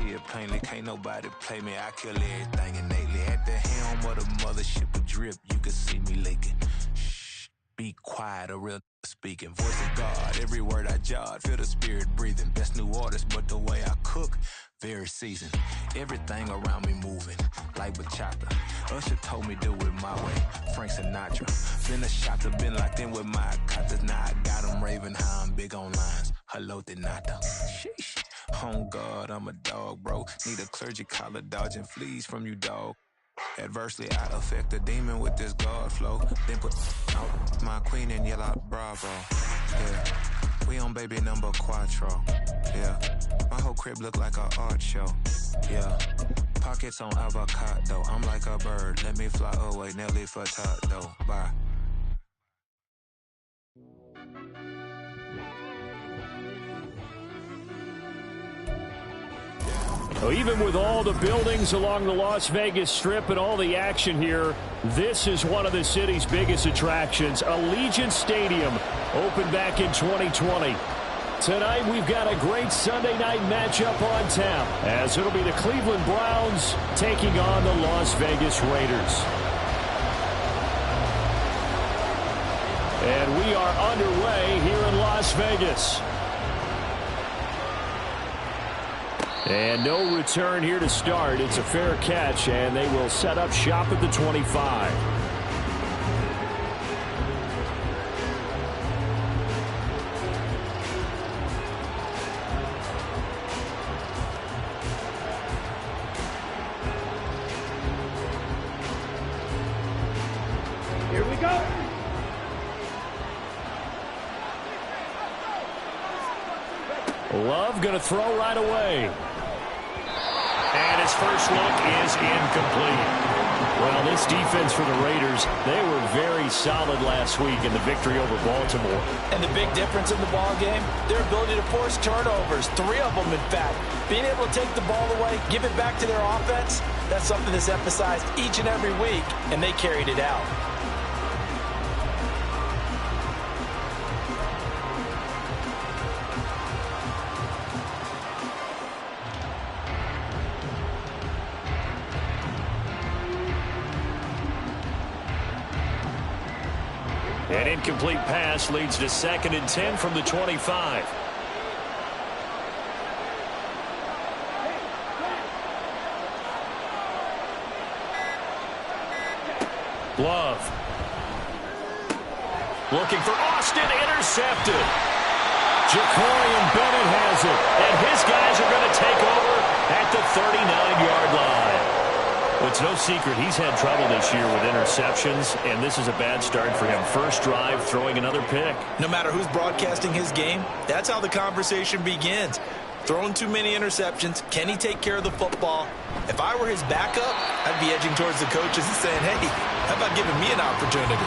see it plainly. Can't nobody play me. I kill everything innately. At the helm of the mothership of drip, you can see me leaking. Shh, be quiet, a real speaking. Voice of God, every word I jot. Feel the spirit breathing. Best new artist, but the way I cook, very seasoned. Everything around me moving, like bachata. Usher told me do it my way. Frank Sinatra. Been a shotter, been locked in with my katas. Now I got them raving how I'm big on lines. Hello, Denata. Sheesh. Oh God, I'm a dog, bro. Need a clergy collar, dodging fleas from you, dog. Adversely, I affect a demon with this God flow. Then put out my queen in yellow bravo. Yeah, we on baby number quattro. Yeah, my whole crib look like an art show. Yeah, pockets on avocado. I'm like a bird. Let me fly away, Nelly Furtado. Bye. Well, even with all the buildings along the Las Vegas Strip and all the action here, this is one of the city's biggest attractions. Allegiant Stadium opened back in 2020. Tonight we've got a great Sunday night matchup on tap, as it'll be the Cleveland Browns taking on the Las Vegas Raiders. And we are underway here in Las Vegas. And no return here to start. It's a fair catch, and they will set up shop at the 25. Here we go. Love going to throw right away. And his first look is incomplete. Well, this defense for the Raiders, they were very solid last week in the victory over Baltimore. And the big difference in the ball game, their ability to force turnovers, 3 of them in fact. Being able to take the ball away, give it back to their offense, that's something that's emphasized each and every week, and they carried it out. An incomplete pass leads to 2nd and 10 from the 25. Love. Looking for Austin, intercepted. Jacorian Bennett has it, and his guys are going to take over at the 39-yard line. Well, it's no secret he's had trouble this year with interceptions, and this is a bad start for him. First drive, throwing another pick. No matter who's broadcasting his game, that's how the conversation begins. Throwing too many interceptions, can he take care of the football? If I were his backup, I'd be edging towards the coaches and saying, hey, how about giving me an opportunity?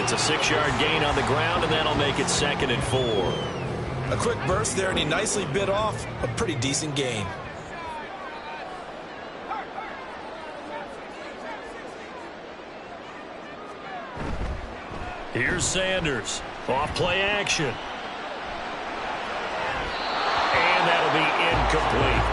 It's a 6-yard gain on the ground, and that'll make it 2nd and 4. A quick burst there, and he nicely bit off a pretty decent gain. Here's Sanders. Off play action. And that'll be incomplete.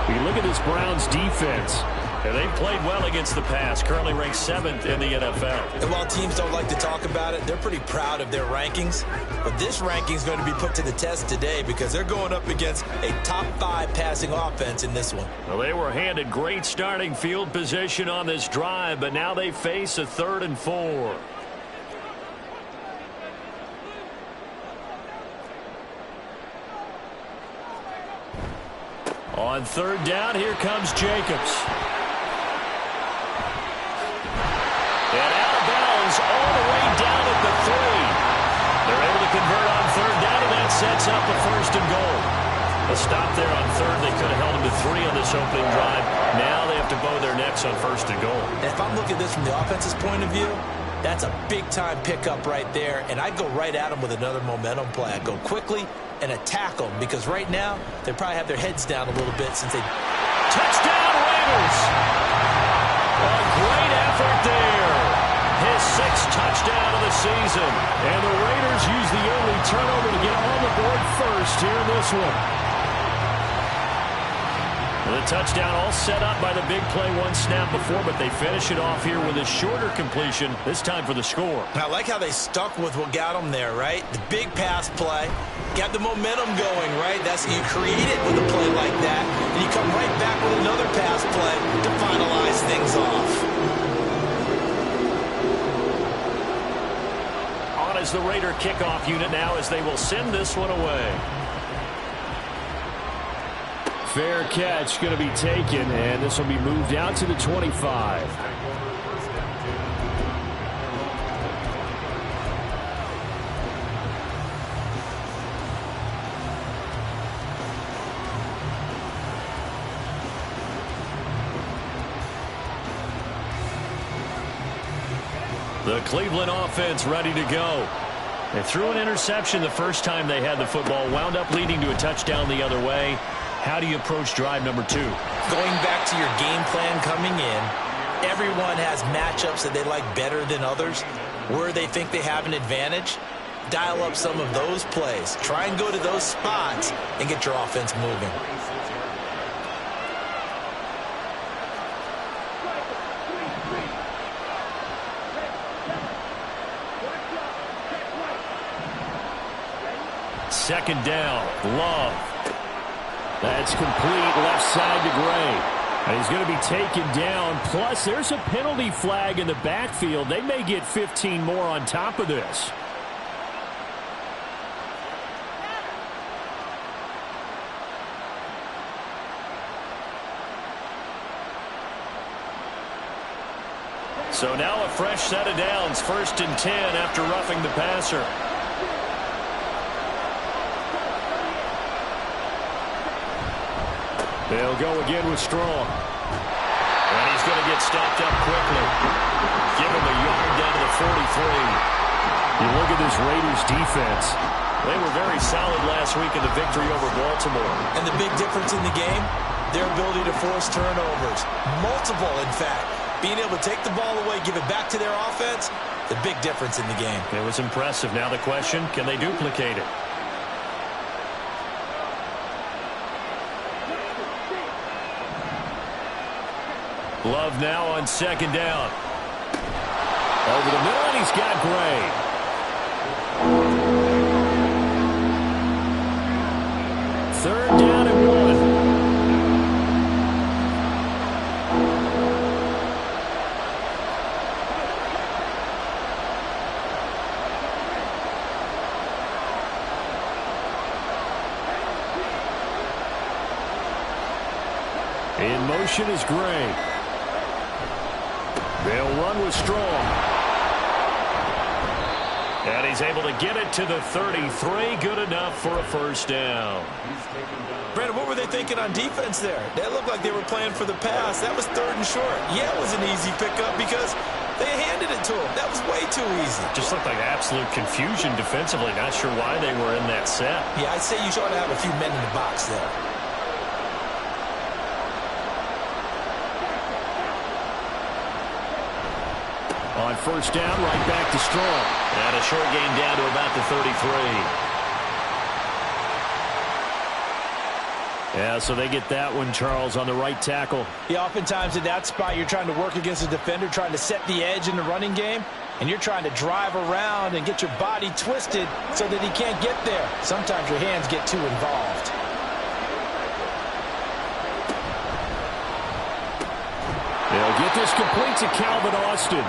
We look at this Browns defense, and they've played well against the pass. Currently ranked 7th in the NFL. And while teams don't like to talk about it, they're pretty proud of their rankings. But this ranking is going to be put to the test today because they're going up against a top 5 passing offense in this one. Well, they were handed great starting field position on this drive, but now they face a 3rd and 4. On 3rd down, here comes Jacobs. And out of bounds all the way down at the 3. They're able to convert on 3rd down, and that sets up a 1st and goal. A stop there on 3rd. They could have held them to 3 on this opening drive. Now they have to bow their necks on 1st and goal. And if I'm looking at this from the offense's point of view, that's a big-time pickup right there, and I'd go right at them with another momentum play. I'd go quickly and attack them, because right now they probably have their heads down a little bit since they... Touchdown, Raiders! A great effort there. His 6th touchdown of the season. And the Raiders use the early turnover to get on the board first here in this one. The touchdown all set up by the big play one snap before, but they finish it off here with a shorter completion, this time for the score. I like how they stuck with what got them there, right? The big pass play, got the momentum going, right? That's you create it with a play like that, and you come right back with another pass play to finalize things off. On as the Raider kickoff unit now as they will send this one away. Fair catch going to be taken, and this will be moved out to the 25. The Cleveland offense ready to go. They threw an interception the first time they had the football, wound up leading to a touchdown the other way. How do you approach drive number 2? Going back to your game plan coming in, everyone has matchups that they like better than others. Where they think they have an advantage, dial up some of those plays. Try and go to those spots and get your offense moving. Second down, Love. That's complete left side to Gray. And he's going to be taken down. Plus, there's a penalty flag in the backfield. They may get 15 more on top of this. So now a fresh set of downs. 1st and 10 after roughing the passer. They'll go again with Strong. And he's going to get stopped up quickly. Give him a yard down to the 43. You look at this Raiders defense. They were very solid last week in the victory over Baltimore. And the big difference in the game, their ability to force turnovers. Multiple, in fact. Being able to take the ball away, give it back to their offense, the big difference in the game. It was impressive. Now the question, can they duplicate it? Love now on 2nd down. Over the middle, and he's got Gray. Third down and 1. In motion is Gray. They'll run with Strong. And he's able to get it to the 33. Good enough for a first down. Brandon, what were they thinking on defense there? They looked like they were playing for the pass. That was 3rd and short. Yeah, it was an easy pickup because they handed it to him. That was way too easy. Just looked like absolute confusion defensively. Not sure why they were in that set. Yeah, I'd say you ought to have a few men in the box there. On 1st down, right back to Strong. And a short gain down to about the 33. Yeah, so they get that one, Charles, on the right tackle. Yeah, oftentimes in that spot, you're trying to work against a defender, trying to set the edge in the running game, and you're trying to drive around and get your body twisted so that he can't get there. Sometimes your hands get too involved. They'll get this complete to Calvin Austin.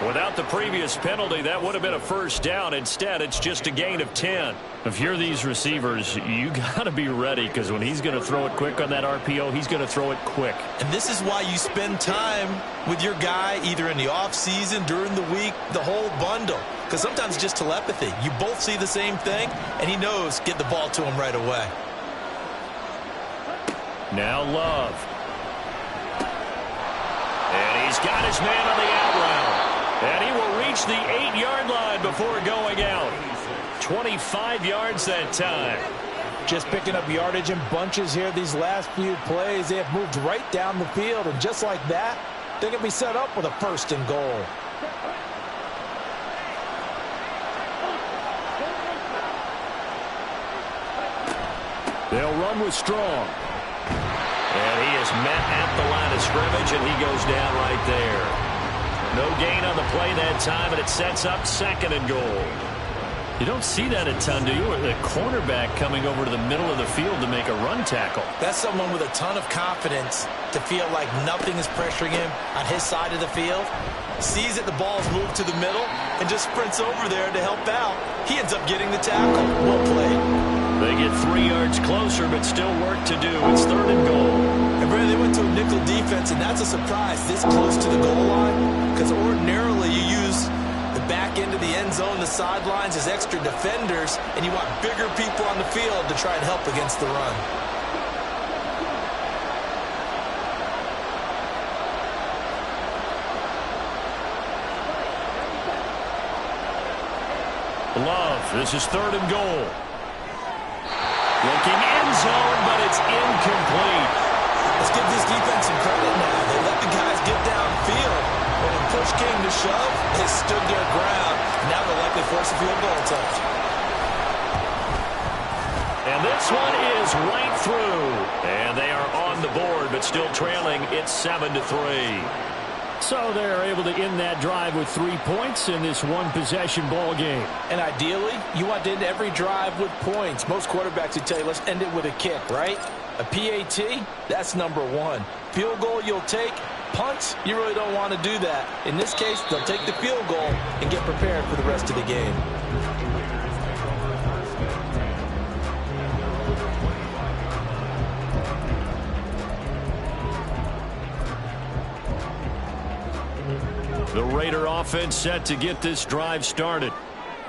Without the previous penalty, that would have been a first down. Instead, it's just a gain of 10. If you're these receivers, you got to be ready because when he's going to throw it quick on that RPO, he's going to throw it quick. And this is why you spend time with your guy either in the offseason, during the week, the whole bundle. Because sometimes it's just telepathy. You both see the same thing, and he knows get the ball to him right away. Now Love. And he's got his man on the out route. And he will reach the 8-yard line before going out. 25 yards that time. Just picking up yardage in bunches here these last few plays. They have moved right down the field, and just like that, they're going to be set up with a 1st and goal. They'll run with Strong. And he is met at the line of scrimmage, and he goes down right there. No gain on the play that time, and it sets up 2nd and goal. You don't see that a ton, do you? The cornerback coming over to the middle of the field to make a run tackle. That's someone with a ton of confidence to feel like nothing is pressuring him on his side of the field. Sees that the ball's moved to the middle and just sprints over there to help out. He ends up getting the tackle. Well played. They get 3 yards closer, but still work to do. It's 3rd and goal. And Brandon, they went to a nickel defense, and that's a surprise this close to the goal line, because ordinarily you use the back end of the end zone, the sidelines as extra defenders, and you want bigger people on the field to try and help against the run. Love, this is 3rd and goal. Looking end zone, but it's incomplete. Let's give this defense some credit now. They let the guys get downfield. But when push came to shove, they stood their ground. Now they'll likely force a field goal attempt. And this one is right through. And they are on the board, but still trailing. It's 7-3. So they're able to end that drive with 3 points in this one-possession ball game. And ideally, you want to end every drive with points. Most quarterbacks would tell you, let's end it with a kick, right? A PAT, that's number 1. Field goal you'll take. Punts, you really don't want to do that. In this case, they'll take the field goal and get prepared for the rest of the game. The Raider offense set to get this drive started.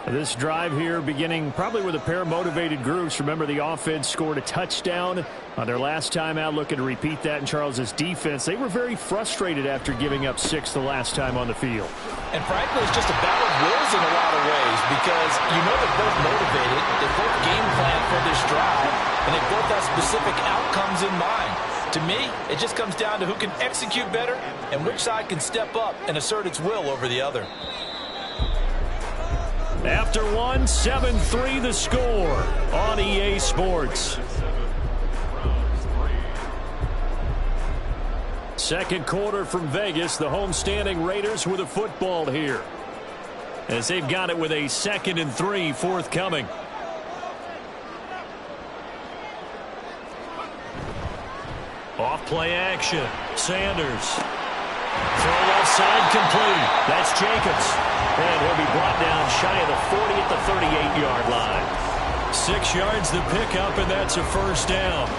This drive here beginning probably with a pair of motivated groups. Remember, the offense scored a touchdown on their last time out, looking to repeat that in Charles's defense. They were very frustrated after giving up 6 the last time on the field. And frankly, it's just a battle of wills in a lot of ways, because you know they're both motivated, they both game plan for this drive, and they both have specific outcomes in mind. To me, it just comes down to who can execute better and which side can step up and assert its will over the other. After one, 7-3 the score on EA Sports. Second quarter from Vegas, the homestanding Raiders with a football here, as they've got it with a 2nd and 3 forthcoming. Off play action. Sanders. Throw left side complete. That's Jacobs. And he'll be brought down shy of the 40 at the 38-yard line. 6 yards the pickup, and that's a first down.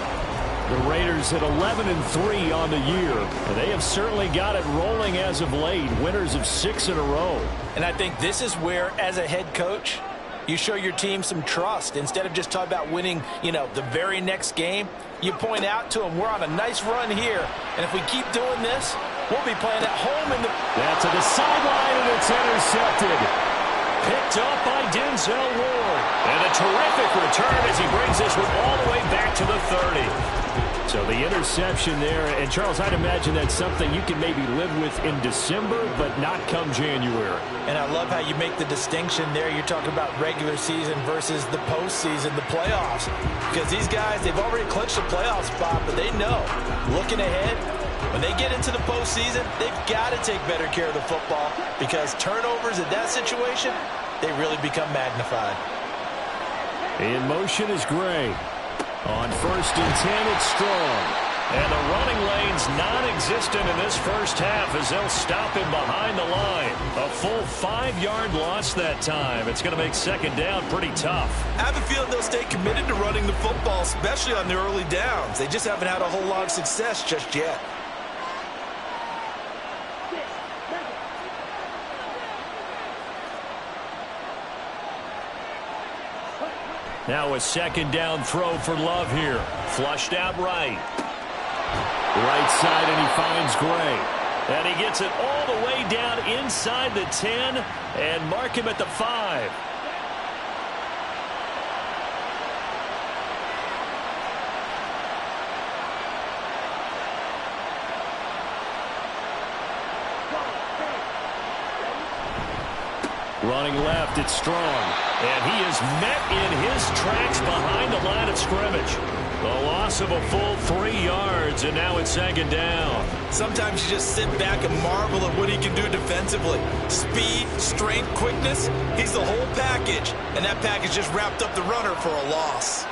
The Raiders at 11-3 on the year. And they have certainly got it rolling as of late. Winners of 6 in a row. And I think this is where, as a head coach, you show your team some trust. Instead of just talking about winning, the very next game, you point out to them, we're on a nice run here, and if we keep doing this, we'll be playing at home in the... That's to the sideline, and it's intercepted. Picked up by Denzel Ward. And a terrific return as he brings this one all the way back to the 30. So the interception there, and Charles, I'd imagine that's something you can maybe live with in December, but not come January. And I love how you make the distinction there. You're talking about regular season versus the postseason, the playoffs. Because these guys, they've already clinched a playoff spot, but they know, looking ahead, when they get into the postseason, they've got to take better care of the football, because turnovers in that situation, they really become magnified. In motion is Gray. On 1st and 10, it's Strong. And the running lane's non-existent in this first half as they'll stop him behind the line. A full 5-yard loss that time. It's going to make 2nd down pretty tough. I have a feeling they'll stay committed to running the football, especially on the early downs. They just haven't had a whole lot of success just yet. Now a 2nd down throw for Love here. Flushed out right. Right side, and he finds Gray. And he gets it all the way down inside the 10 and mark him at the 5. Running left, it's Strong. And he is met in his tracks behind the line of scrimmage. The loss of a full 3 yards, and now it's second down. Sometimes you just sit back and marvel at what he can do defensively. Speed, strength, quickness, he's the whole package. And that package just wrapped up the runner for a loss.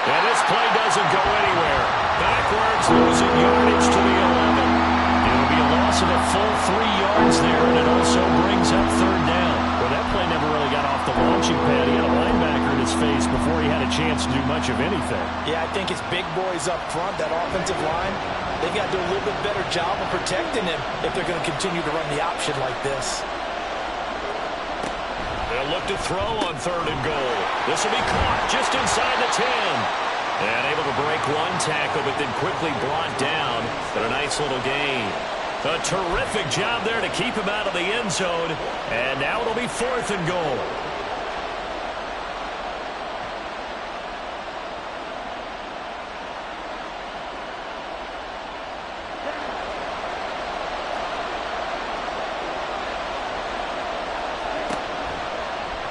And this play doesn't go anywhere. Backwards, losing yardage to the 11. It'll be a loss of a full 3 yards there, and it also brings up third down. Well, that play never really got off the launching pad. He had a linebacker in his face before he had a chance to do much of anything. Yeah, I think it's big boys up front, that offensive line. They've got to do a little bit better job of protecting him if they're going to continue to run the option like this. They'll look to throw on third and goal. This will be caught just inside the 10. And able to break one tackle, but then quickly brought down. But a nice little gain. A terrific job there to keep him out of the end zone. And now it'll be fourth and goal.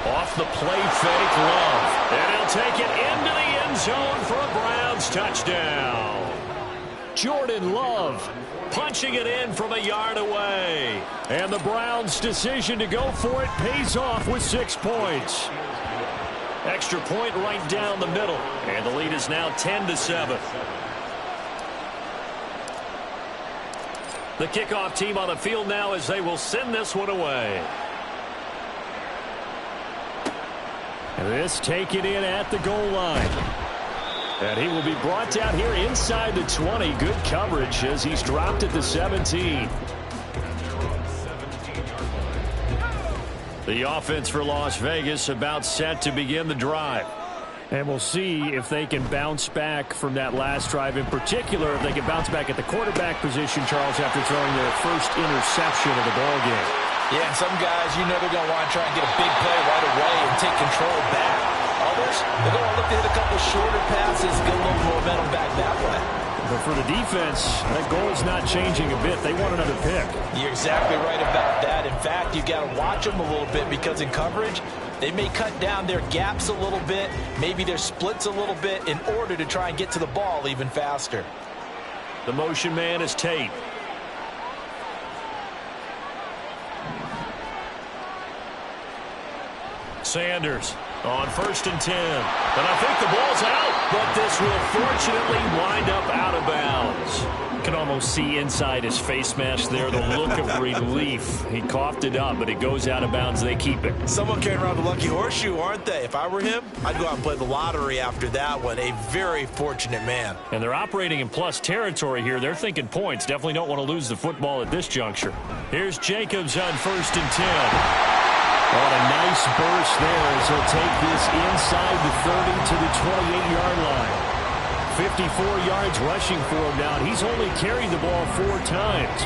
Off the play fake, Love. And he'll take it into the end zone for a Browns touchdown. Jordan Love punching it in from a yard away. And the Browns' decision to go for it pays off with 6 points. Extra point right down the middle. And the lead is now 10-7. The kickoff team on the field now as they will send this one away. And this taken in at the goal line. And he will be brought down here inside the 20. Good coverage as he's dropped at the 17. The offense for Las Vegas about set to begin the drive. And we'll see if they can bounce back from that last drive. In particular, if they can bounce back at the quarterback position, Charles, after throwing their first interception of the ball game. Yeah, and some guys, you know they're going to want to try and get a big play right away and take control back. Others, they're going to look to hit a couple shorter passes, get a little momentum back that way. But for the defense, that goal is not changing a bit. They want another pick. You're exactly right about that. In fact, you've got to watch them a little bit because in coverage, they may cut down their gaps a little bit, maybe their splits a little bit in order to try and get to the ball even faster. The motion man is Tate. Sanders on 1st and 10. And I think the ball's out, but this will fortunately wind up out of bounds. You can almost see inside his face mask there the look of relief. He coughed it up, but it goes out of bounds. They keep it. Someone carrying around the lucky horseshoe, aren't they? If I were him, I'd go out and play the lottery after that one. A very fortunate man. And they're operating in plus territory here. They're thinking points. Definitely don't want to lose the football at this juncture. Here's Jacobs on 1st and 10. Oh, a nice burst there as he'll take this inside the 30 to the 28-yard line. 54 yards rushing for him now, and he's only carried the ball 4 times.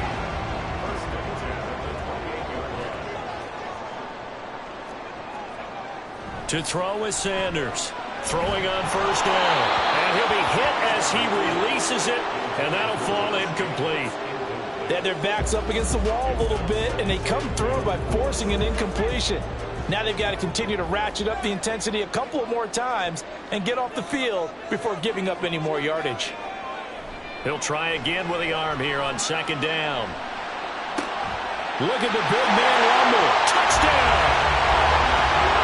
To throw is Sanders. Throwing on 1st down. And he'll be hit as he releases it, and that'll fall incomplete. They had their backs up against the wall a little bit, and they come through by forcing an incompletion. Now they've got to continue to ratchet up the intensity a couple of more times and get off the field before giving up any more yardage. He'll try again with the arm here on 2nd down. Look at the big man rumble. Touchdown!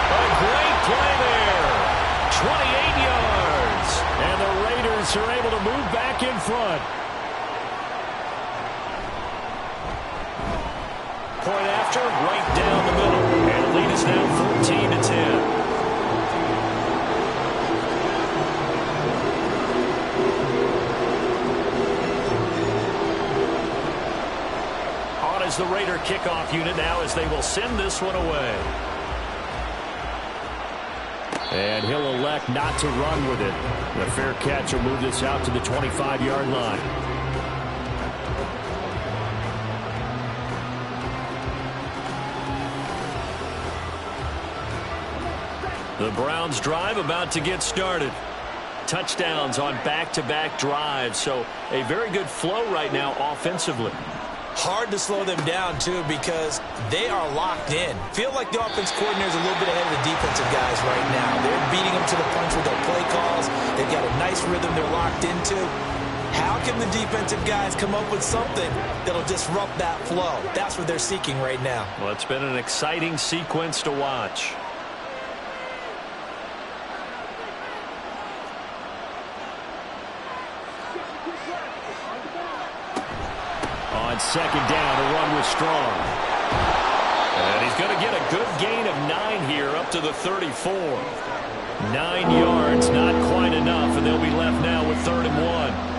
A great play there. 28 yards. And the Raiders are able to move back in front. Point after, right down the middle. And the lead is now 14-10. On is the Raider kickoff unit now as they will send this one away. And he'll elect not to run with it. The fair catch will move this out to the 25-yard line. The Browns drive about to get started. Touchdowns on back-to-back drives, so a very good flow right now offensively. Hard to slow them down, too, because they are locked in. Feel like the offense coordinator is a little bit ahead of the defensive guys right now. They're beating them to the punch with their play calls. They've got a nice rhythm they're locked into. How can the defensive guys come up with something that'll disrupt that flow? That's what they're seeking right now. Well, it's been an exciting sequence to watch. On second down, a run with Strong. And he's going to get a good gain of 9 here up to the 34. 9 yards, not quite enough, and they'll be left now with 3rd and 1.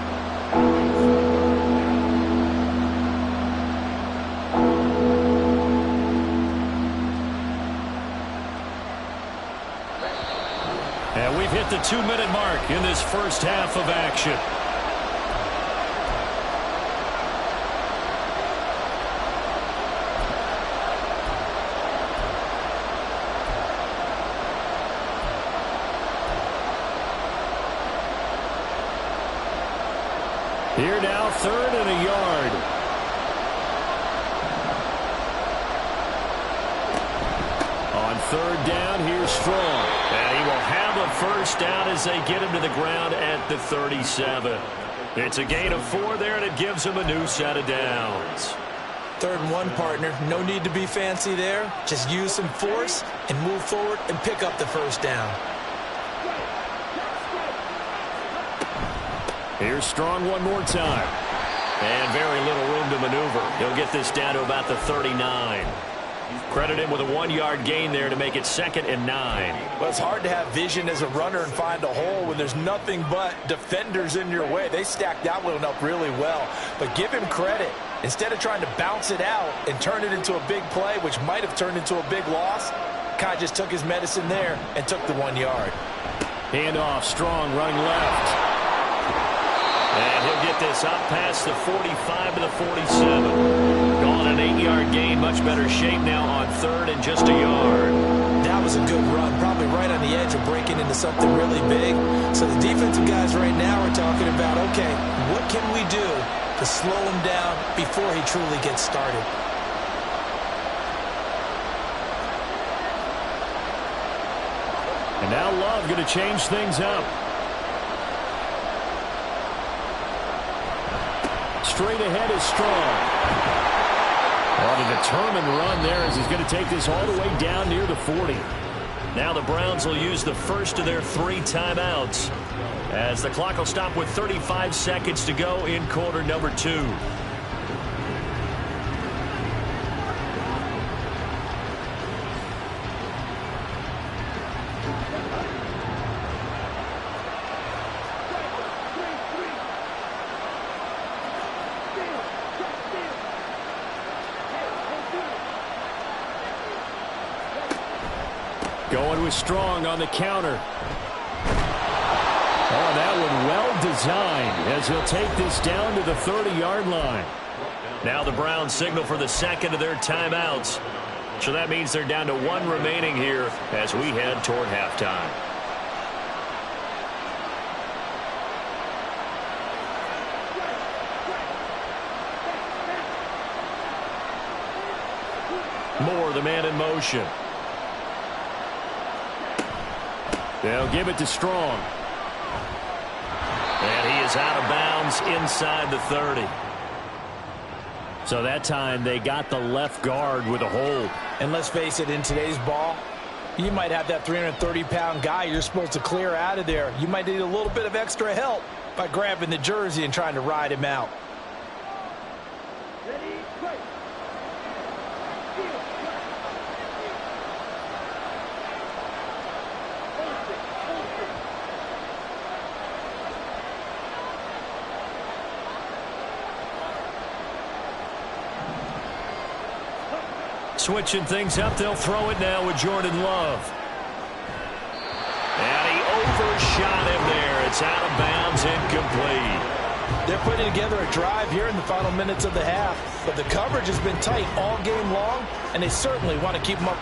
And we've hit the 2-minute mark in this first half of action. Here now, 3rd and a yard. On 3rd down, here's Strong. And he will have a first down as they get him to the ground at the 37. It's a gain of 4 there, and it gives him a new set of downs. 3rd and 1, partner. No need to be fancy there. Just use some force and move forward and pick up the first down. Here's Strong one more time. And very little room to maneuver. He'll get this down to about the 39. Credit him with a 1-yard gain there to make it 2nd and 9. Well, it's hard to have vision as a runner and find a hole when there's nothing but defenders in your way. They stacked that one up really well. But give him credit. Instead of trying to bounce it out and turn it into a big play, which might have turned into a big loss, Kai just took his medicine there and took the 1 yard. Handoff, Strong running left. And he'll get this up past the 45 to the 47. Gone an 8-yard gain. Much better shape now on 3rd and just a yard. That was a good run. Probably right on the edge of breaking into something really big. So the defensive guys right now are talking about, okay, what can we do to slow him down before he truly gets started? And now Love going to change things up. Straight ahead is Strong. What a determined run there as he's going to take this all the way down near the 40. Now the Browns will use the first of their 3 timeouts as the clock will stop with 35 seconds to go in quarter number 2. Going with Strong on the counter. Oh, that one well designed as he'll take this down to the 30-yard line. Now the Browns signal for the second of their timeouts. So that means they're down to 1 remaining here as we head toward halftime. Moore, the man in motion. They'll give it to Strong. And he is out of bounds inside the 30. So that time they got the left guard with a hold. And let's face it, in today's ball, you might have that 330-pound guy you're supposed to clear out of there. You might need a little bit of extra help by grabbing the jersey and trying to ride him out. Switching things up, they'll throw it now with Jordan Love. And he overshot him there. It's out of bounds, incomplete. They're putting together a drive here in the final minutes of the half, but the coverage has been tight all game long, and they certainly want to keep them up.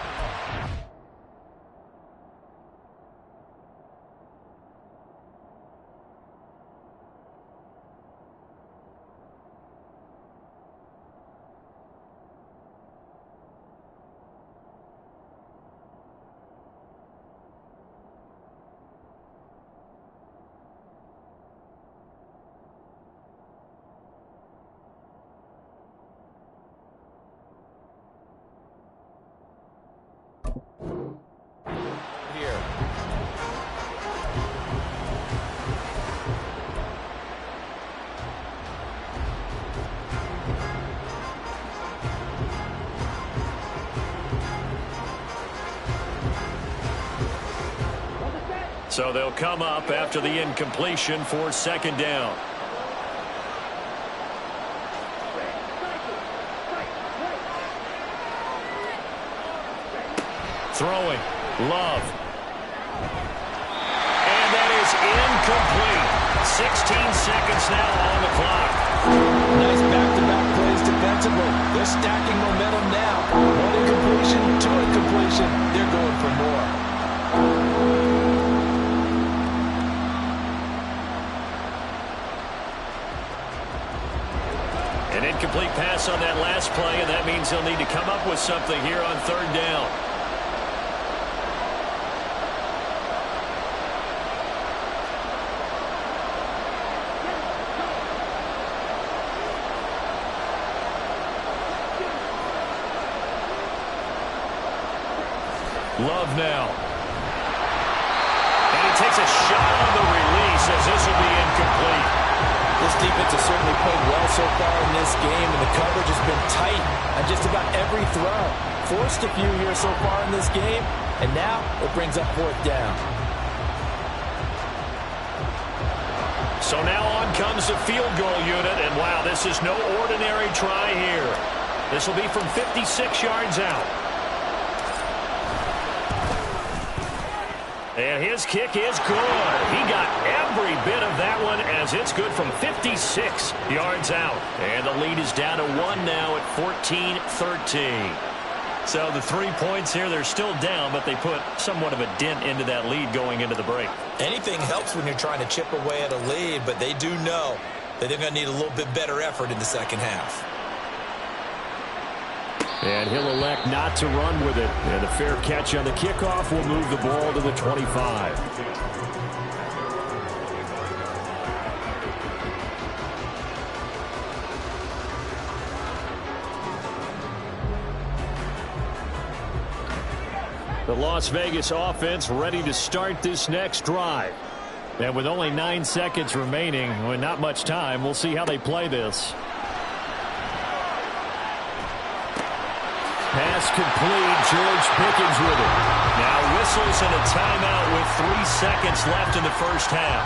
So they'll come up after the incompletion for second down. Throwing. Love. And that is incomplete. 16 seconds now on the clock. Nice back-to-back plays defensively. They're stacking momentum now. One incompletion, two incompletion. They're going for more. An incomplete pass on that last play, and that means they'll need to come up with something here on third down. Love now. And he takes a shot on the release as this will be incomplete. This defense has certainly played well so far in this game, and the coverage has been tight on just about every throw. Forced a few here so far in this game, and now it brings up fourth down. So now on comes the field goal unit, and wow, this is no ordinary try here. This will be from 56 yards out. And his kick is good. He got every bit of that one as it's good from 56 yards out. And the lead is down to 1 now at 14-13. So the 3 points here, they're still down, but they put somewhat of a dent into that lead going into the break. Anything helps when you're trying to chip away at a lead, but they do know that they're going to need a little bit better effort in the second half. And he'll elect not to run with it. And the fair catch on the kickoff will move the ball to the 25. The Las Vegas offense ready to start this next drive. And with only 9 seconds remaining, with not much time, we'll see how they play this. Pass complete. George Pickens with it. Now whistles and a timeout with 3 seconds left in the first half.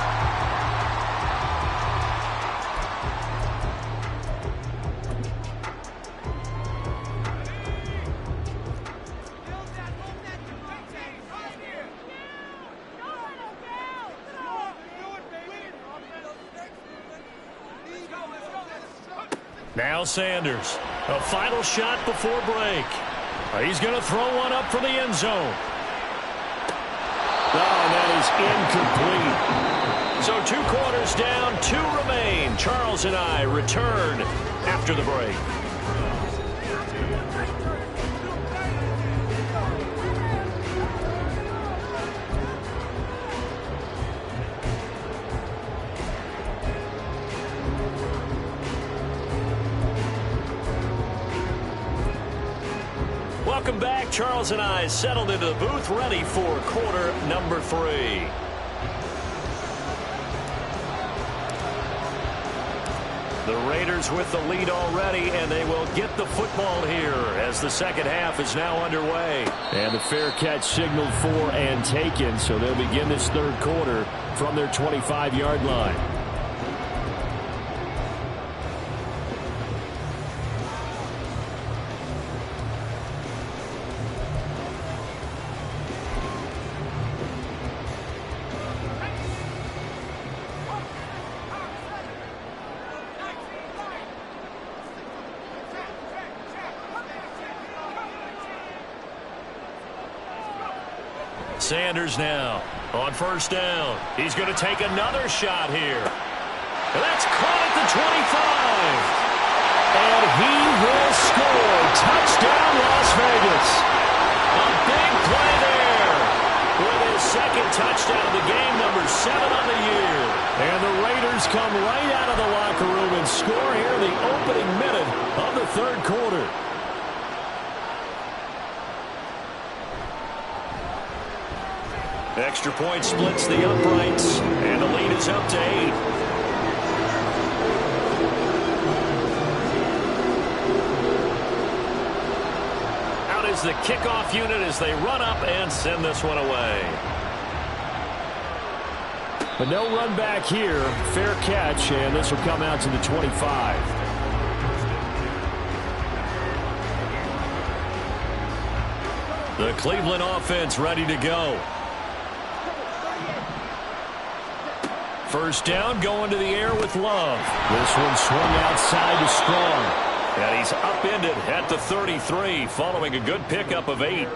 Now Sanders, a final shot before break. He's going to throw one up for the end zone. Oh, that is incomplete. So 2 quarters down, 2 remain. Charles and I return after the break. Welcome back. Charles and I settled into the booth, ready for quarter number 3. The Raiders with the lead already, and they will get the football here as the second half is now underway. And the fair catch signaled for and taken, so they'll begin this third quarter from their 25-yard line. Sanders now on first down. He's going to take another shot here. And that's caught at the 25. And he will score. Touchdown, Las Vegas. A big play there with his second touchdown of the game, number 7 on the year. And the Raiders come right out of the locker room and score here in the opening minute of the third quarter. Extra point splits the uprights, and the lead is up to 8. Out is the kickoff unit as they run up and send this one away. But no run back here. Fair catch, and this will come out to the 25. The Cleveland offense ready to go. First down, going to the air with Love. This one swung outside to Strong. And he's upended at the 33 following a good pickup of 8.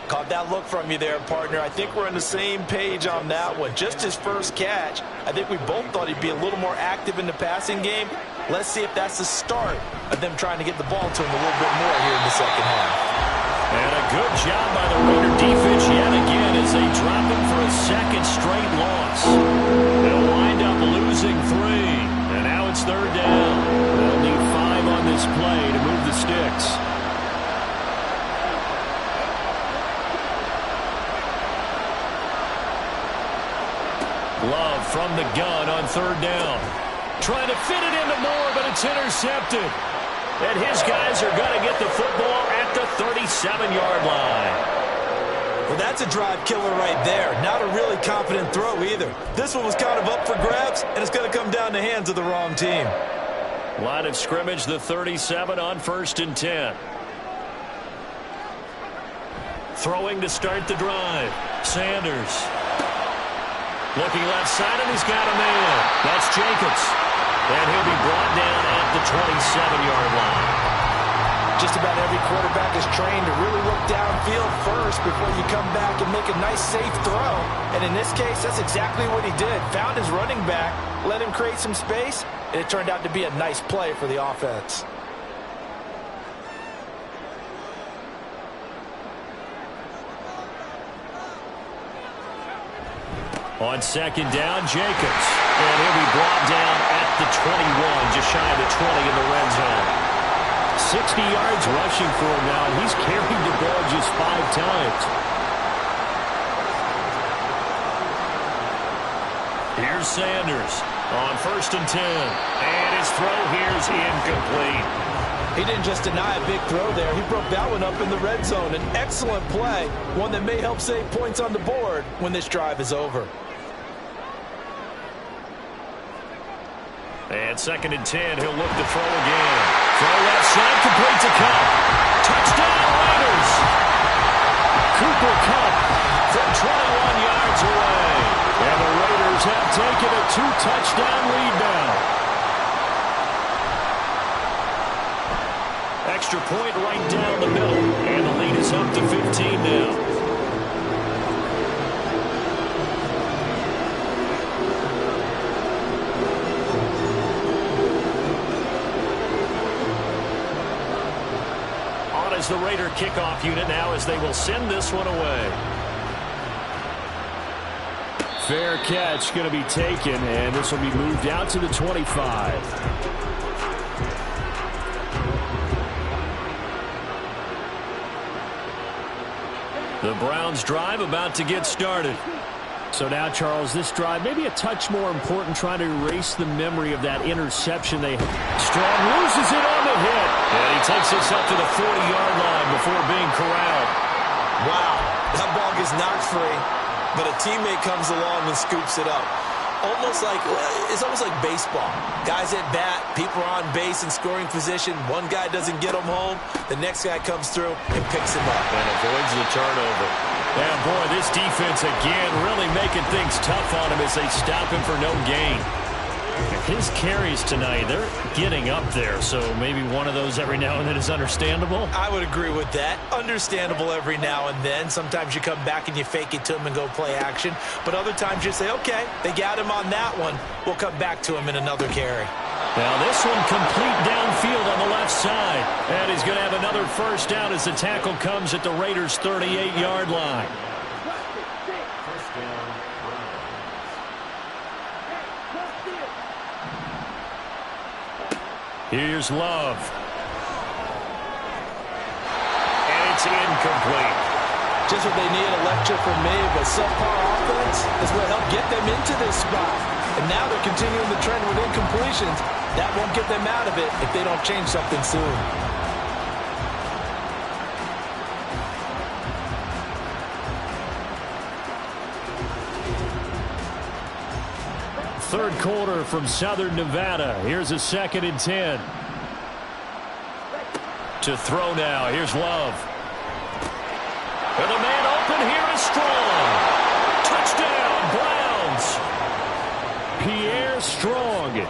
Caught that look from you there, partner. I think we're on the same page on that one. Just his first catch. I think we both thought he'd be a little more active in the passing game. Let's see if that's the start of them trying to get the ball to him a little bit more here in the second half. And a good job by the Raider defense yet again as they drop him for a second straight loss. They'll wind up losing 3. And now it's third down. They'll need 5 on this play to move the sticks. Love from the gun on third down. Trying to fit it into Moore, but it's intercepted. And his guys are going to get the football at the 37-yard line. Well, that's a drive killer right there. Not a really confident throw either. This one was kind of up for grabs, and it's going to come down the hands of the wrong team. Line of scrimmage, the 37 on 1st and 10. Throwing to start the drive. Sanders. Looking left side, and he's got a man. That's Jacobs. And he'll be brought down at the 27-yard line. Just about every quarterback is trained to really look downfield first before you come back and make a nice, safe throw. And in this case, that's exactly what he did. Found his running back, let him create some space, and it turned out to be a nice play for the offense. On second down, Jacobs. And he'll be brought down at the 21, just shy of the 20 in the red zone. 60 yards rushing for him now. He's carried the ball just 5 times. Here's Sanders on 1st and 10. And his throw here's incomplete. He didn't just deny a big throw there. He broke that one up in the red zone. An excellent play, one that may help save points on the board when this drive is over. And 2nd and 10, he'll look to throw again. Throw left side, complete to Kupp. Touchdown, Raiders! Cooper Kupp from 21 yards away. And the Raiders have taken a 2-touchdown lead now. Extra point right down the middle. And the lead is up to 15 now. The Raider kickoff unit now as they will send this one away. Fair catch going to be taken, and this will be moved out to the 25. The Browns drive about to get started. So now, Charles, this drive maybe a touch more important, trying to erase the memory of that interception. Strong loses it on the hit. And he takes us up to the 40-yard line before being corralled. Wow, that ball gets knocked free, but a teammate comes along and scoops it up. It's almost like baseball. Guys at bat, people are on base in scoring position. One guy doesn't get them home. The next guy comes through and picks him up. And avoids the turnover. Yeah, boy, this defense again really making things tough on him as they stop him for no gain. His carries tonight, they're getting up there, so maybe one of those every now and then is understandable. I would agree with that. Understandable every now and then. Sometimes you come back and you fake it to him and go play action. But other times you say, okay, they got him on that one. We'll come back to him in another carry. Now this one complete downfield on the left side. And he's going to have another first down as the tackle comes at the Raiders' 38-yard line. Here's Love. And it's incomplete. Just what they need, a lecture from me, but subpar offense is what helped get them into this spot. And now they're continuing the trend with incompletions. That won't get them out of it if they don't change something soon. third quarter from Southern Nevada. Here's a 2nd and 10. To throw now. Here's Love. And the man open here is Strong. Touchdown, Browns. Pierre Strong.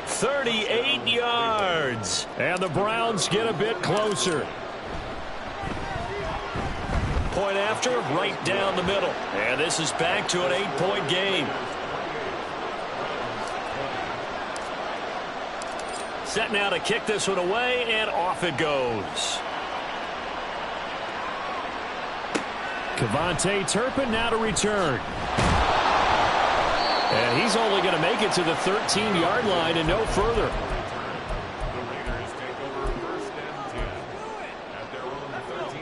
38 yards. And the Browns get a bit closer. Point after, right down the middle. And this is back to an 8-point game. Set now to kick this one away, and off it goes. Kevontae Turpin now to return. And he's only going to make it to the 13-yard line and no further.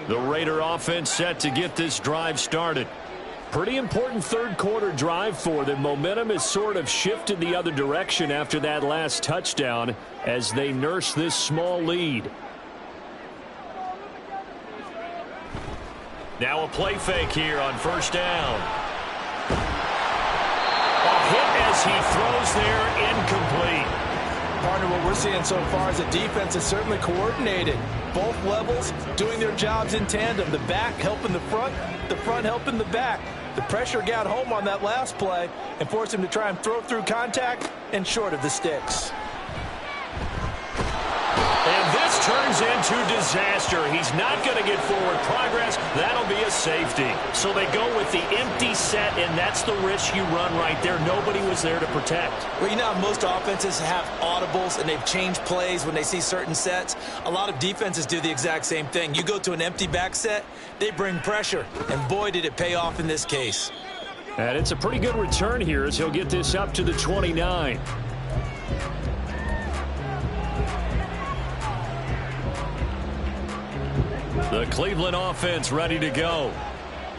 The Raider offense set to get this drive started. Pretty important third quarter drive for them. Momentum has sort of shifted the other direction after that last touchdown as they nurse this small lead. Now a play fake here on first down. A hit as he throws there, incomplete. Partner, what we're seeing so far is the defense is certainly coordinated. Both levels doing their jobs in tandem. The back helping the front helping the back. The pressure got home on that last play and forced him to try and throw through contact and short of the sticks. And this turns into disaster. He's not going to get forward progress. That'll be a safety. So they go with the empty set, and that's the risk you run right there. Nobody was there to protect. Well, you know how most offenses have audibles, and they've changed plays when they see certain sets. A lot of defenses do the exact same thing. You go to an empty back set, they bring pressure, and boy, did it pay off in this case. And it's a pretty good return here as he'll get this up to the 29. The Cleveland offense ready to go.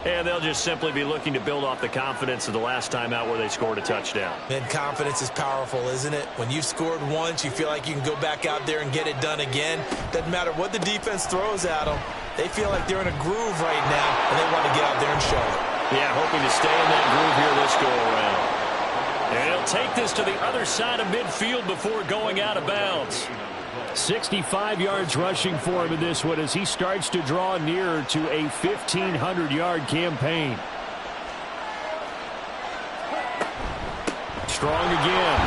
And they'll just simply be looking to build off the confidence of the last time out where they scored a touchdown. And confidence is powerful, isn't it? When you've scored once, you feel like you can go back out there and get it done again. Doesn't matter what the defense throws at them. They feel like they're in a groove right now, and they want to get out there and show it. Yeah, hoping to stay in that groove here this go-around. And he'll take this to the other side of midfield before going out of bounds. 65 yards rushing for him in this one as he starts to draw nearer to a 1,500-yard campaign. Strong again.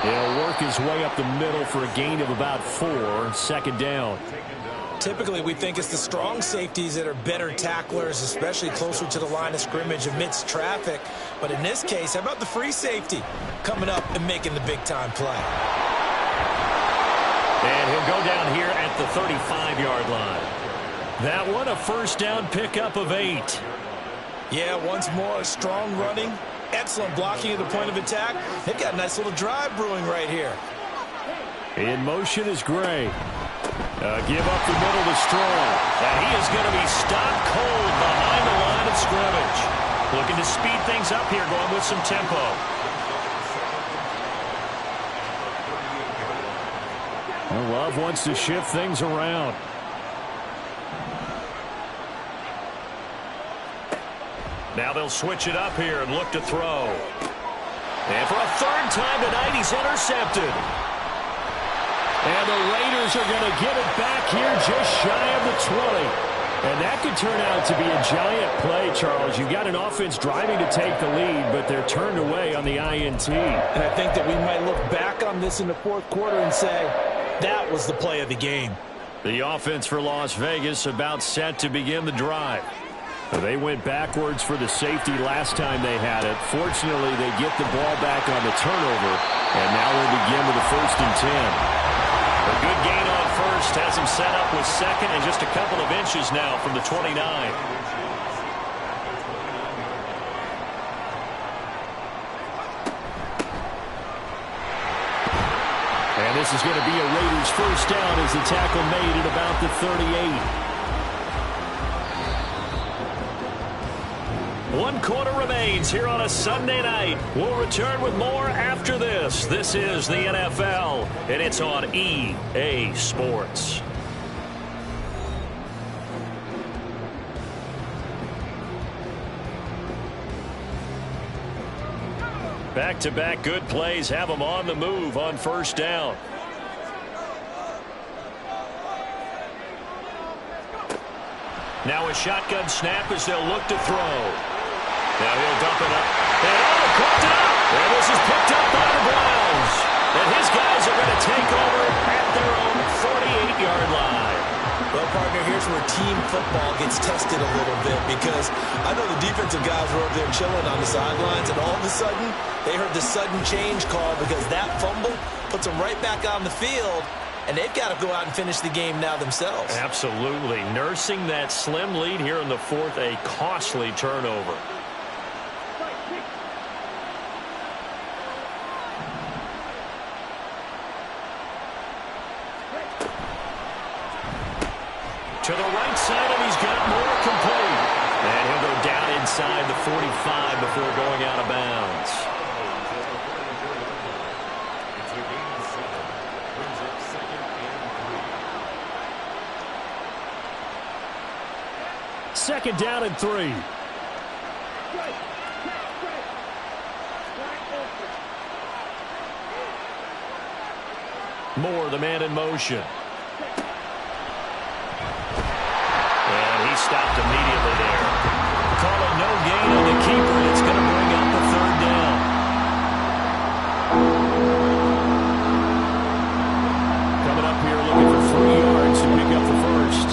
He'll work his way up the middle for a gain of about 4, 2nd down. Typically, we think it's the strong safeties that are better tacklers, especially closer to the line of scrimmage amidst traffic. But in this case, how about the free safety coming up and making the big-time play? And he'll go down here at the 35-yard line. That one a first down pickup of 8. Yeah, once more, strong running, excellent blocking at the point of attack. They've got a nice little drive brewing right here. In motion is Gray. Give up the middle to Strong. And he is going to be stopped cold behind the line of scrimmage. Looking to speed things up here, going with some tempo. Well, Love wants to shift things around. Now they'll switch it up here and look to throw. And for a third time tonight, he's intercepted. And the Raiders are going to get it back here just shy of the 20. And that could turn out to be a giant play, Charles. You've got an offense driving to take the lead, but they're turned away on the INT. And I think that we might look back on this in the fourth quarter and say, that was the play of the game. The offense for Las Vegas about set to begin the drive. They went backwards for the safety last time they had it. Fortunately, they get the ball back on the turnover, and now we'll begin with the 1st and 10. A good gain on first has him set up with 2nd and just a couple of inches now from the 29. And this is going to be a Raiders first down as the tackle made at about the 38. 1 quarter remains here on a Sunday night. We'll return with more after this. This is the NFL, and it's on EA Sports. Back-to-back good plays have them on the move on first down. Now a shotgun snap as they'll look to throw. Now he'll dump it up. And caught up. And this is picked up by the Browns. And his guys are going to take over at their own 48-yard line. Well, partner, here's where team football gets tested a little bit, because I know the defensive guys were over there chilling on the sidelines, and all of a sudden, they heard the sudden change call because that fumble puts them right back on the field, and they've got to go out and finish the game now themselves. Absolutely. Nursing that slim lead here in the fourth, a costly turnover. To the right side, and he's got more complete. And he'll go down inside the 45 before going out of bounds. Second down and 3. Moore, the man in motion. Stopped immediately there. Calling no gain on the keeper, and it's going to bring up the third down. Coming up here looking for 3 yards to pick up the first.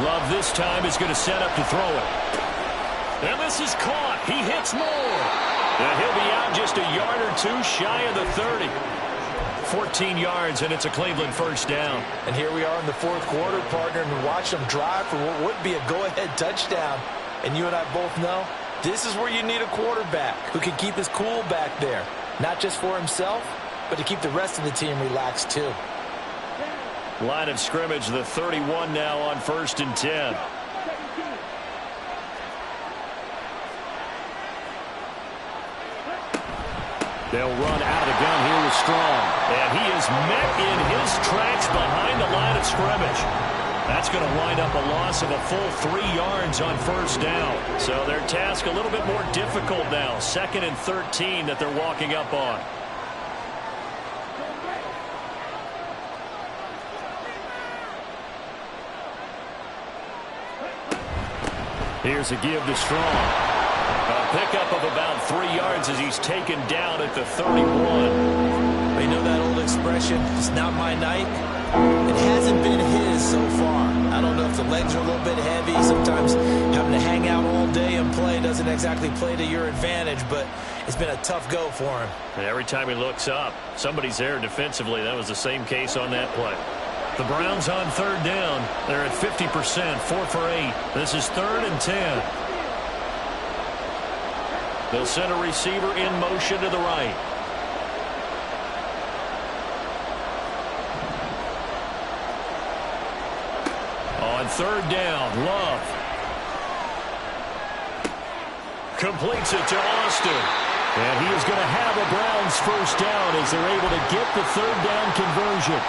Love this time is going to set up to throw it. And this is caught. He hits Moore. And he'll be out just a yard or 2 shy of the 30. 14 yards, and it's a Cleveland first down. And here we are in the fourth quarter, partner, and watch them drive for what would be a go-ahead touchdown. And you and I both know this is where you need a quarterback who can keep his cool back there, not just for himself, but to keep the rest of the team relaxed too. Line of scrimmage, the 31 now on 1st and 10. They'll run out of the gun here with Strong. And he is met in his tracks behind the line of scrimmage. That's going to wind up a loss of a full 3 yards on first down. So their task a little bit more difficult now. 2nd and 13 that they're walking up on. Here's a give to Strong. A pickup of about 3 yards as he's taken down at the 31. You know that old expression, it's not my night? It hasn't been his so far. I don't know if the legs are a little bit heavy. Sometimes having to hang out all day and play doesn't exactly play to your advantage, but it's been a tough go for him. And every time he looks up, somebody's there defensively. That was the same case on that play. The Browns on 3rd down. They're at 50%, 4 for 8. This is 3rd and 10. They'll send a receiver in motion to the right. On 3rd down, Love. Completes it to Austin. And he is going to have a Browns first down as they're able to get the 3rd down conversion.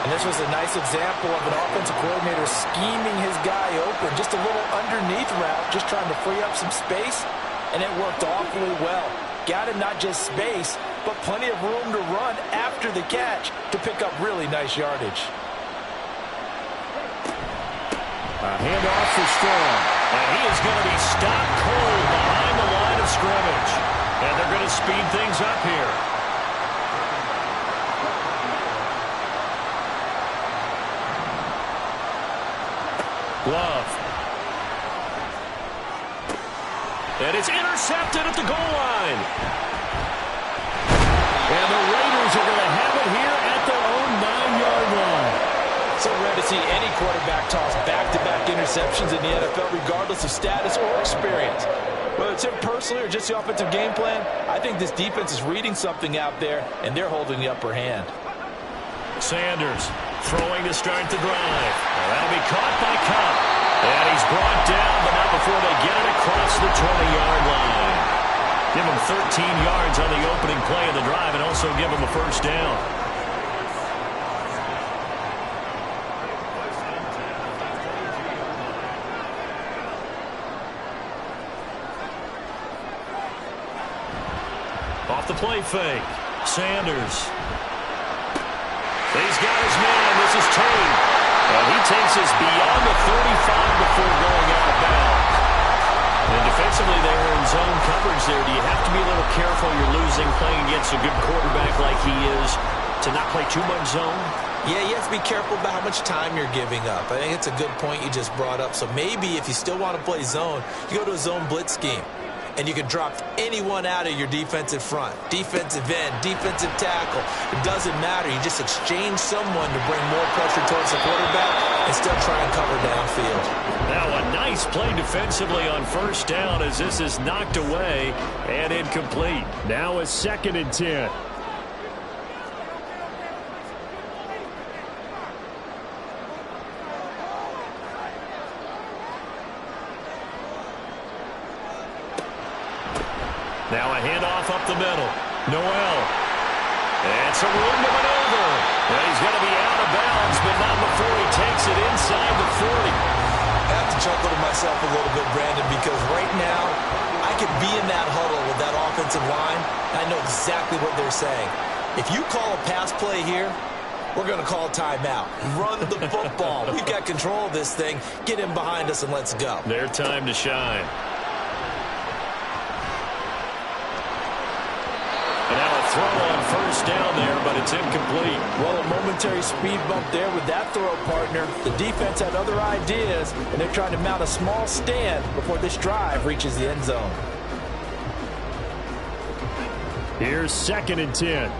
And this was a nice example of an offensive coordinator scheming his guy open. Just a little underneath route, just trying to free up some space. And it worked awfully well. Got him not just space, but plenty of room to run after the catch to pick up really nice yardage. A handoff for Strong. And he is going to be stopped cold behind the line of scrimmage. And they're going to speed things up here. Love. And it's intercepted at the goal line. And the Raiders are going to have it here at their own 9-yard line. So rare to see any quarterback toss back-to-back interceptions in the NFL, regardless of status or experience. Whether it's him personally or just the offensive game plan, I think this defense is reading something out there, and they're holding the upper hand. Sanders throwing to start the drive. That'll be caught by Cup. And he's brought down, but not before they get it across the 20-yard line. Give him 13 yards on the opening play of the drive and also give him a first down. Off the play fake. Sanders. He's got his man. This is Tate. And he takes us beyond the 35 before going out of bounds. And defensively, they were in zone coverage there. Do you have to be a little careful? You're losing playing against a good quarterback like he is to not play too much zone? Yeah, you have to be careful about how much time you're giving up. I think it's a good point you just brought up. So maybe if you still want to play zone, you go to a zone blitz scheme. And you can drop anyone out of your defensive front. Defensive end, defensive tackle. It doesn't matter. You just exchange someone to bring more pressure towards the quarterback and still try and cover downfield. Now a nice play defensively on first down as this is knocked away and incomplete. Now a 2nd and 10. Now a handoff up the middle. Noel. And some room to maneuver. Well, he's going to be out of bounds, but not before he takes it inside the 40. I have to chuckle to myself a little bit, Brandon, because right now I could be in that huddle with that offensive line. I know exactly what they're saying. If you call a pass play here, we're going to call a timeout. Run the football. We've got control of this thing. Get in behind us and let's go. Their time to shine. And now a throw on first down there, but it's incomplete. Well, a momentary speed bump there with that throw, partner. The defense had other ideas, and they're trying to mount a small stand before this drive reaches the end zone. Here's 2nd and 10.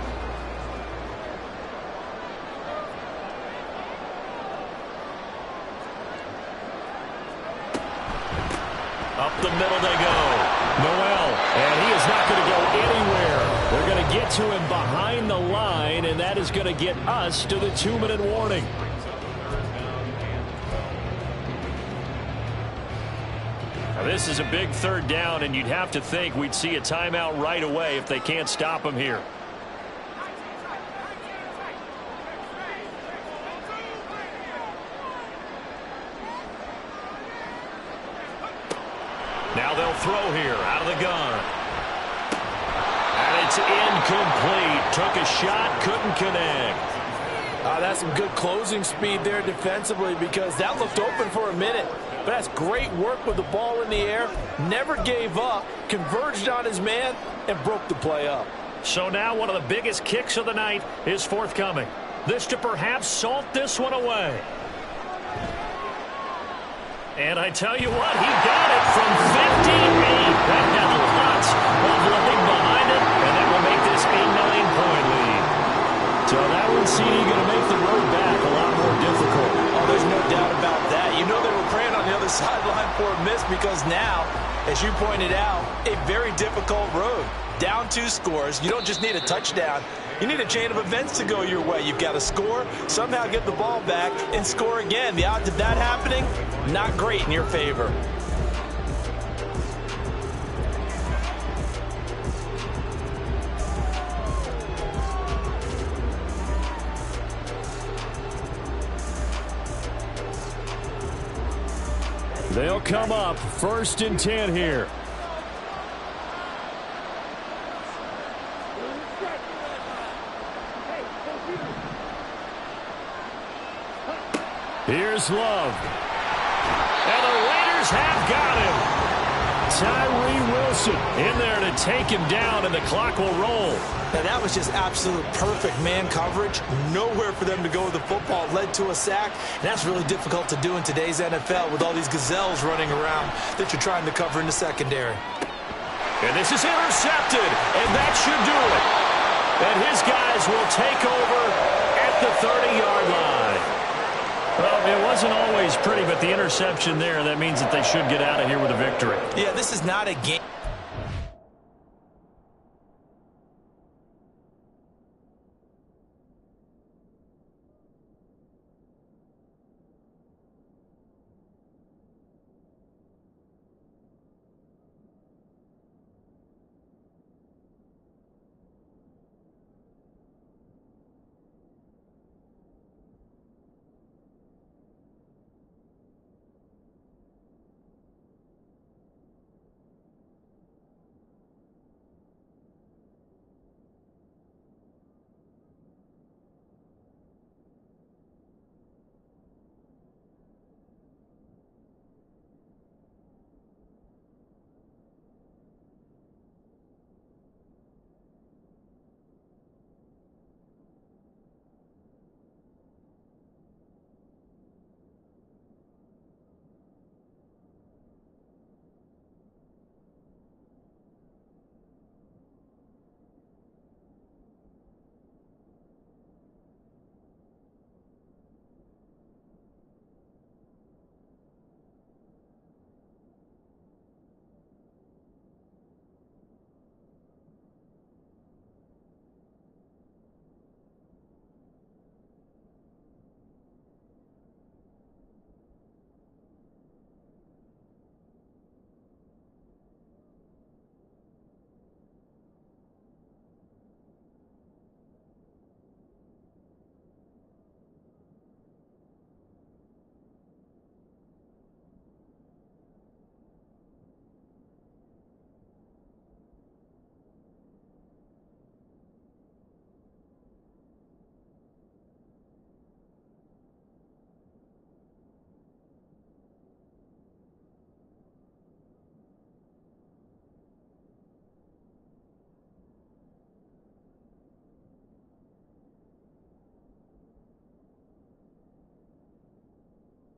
Up the middle they go. Noel, and he is not going to go anywhere. They're going to get to him behind the line, and that is going to get us to the 2-minute warning. Now, this is a big 3rd down, and you'd have to think we'd see a timeout right away if they can't stop him here. Now they'll throw here out of the gun. And it's incomplete. Took a shot, couldn't connect. That's some good closing speed there defensively because that looked open for a minute. But that's great work with the ball in the air. Never gave up, converged on his man, and broke the play up. So now one of the biggest kicks of the night is forthcoming. This to perhaps salt this one away. And I tell you what, he got it from 58. That had lots of leg behind it, and that will make this a 9-point lead. So that one, CD, going to make the road back a lot more difficult. Oh, there's no doubt about that. You know they were praying on the other sideline for a miss because now, as you pointed out, a very difficult road. Down 2 scores. You don't just need a touchdown. You need a chain of events to go your way. You've got to score, somehow get the ball back, and score again. The odds of that happening, not great in your favor. They'll come up 1st and 10 here. Here's Love. And the Raiders have got him. Tyree Wilson in there to take him down, and the clock will roll. Now, that was just absolute perfect man coverage. Nowhere for them to go with the football. It led to a sack. And that's really difficult to do in today's NFL with all these gazelles running around that you're trying to cover in the secondary. And this is intercepted, and that should do it. And his guys will take over at the 30-yard line. Well, it wasn't always pretty, but the interception there, that means that they should get out of here with a victory. Yeah, this is not a game.